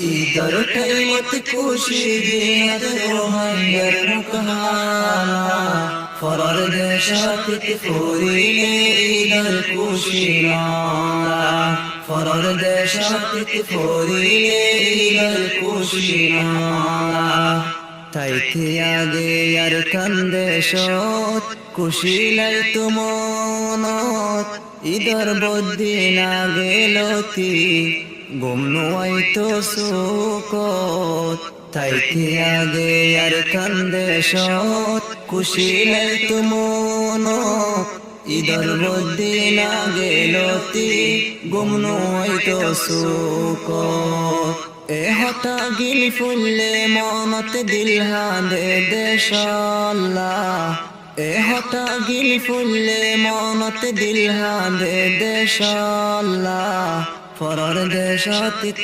ঈদর টাইমত খুশি দিয়াত রোহাঙ্গের মুখহানা ফরার দেশাতিত ফুরিলে ঈদর খুশি নারা ফরার দেশাতিত ফুরিলে ঈদর খুশি নারা তাইতে আগে আর কান্দেশত খুশি লাইতো মনত ঈদর বদিন আগে লতি গুম নুয়াইতো সুকত তাইতে আগে আর কান্দেশত খুশি লাইতো মনত ঈদর বদিন আগে লতি গুম নুয়াইতো সুকত এ হতা গিল ফুললে মনত দিল হাঁদে দেশাল্লাহ এ হতা গিল ফুললে মনত দিল হাঁদে দেশাল্লাহ ফরার দেশাতিত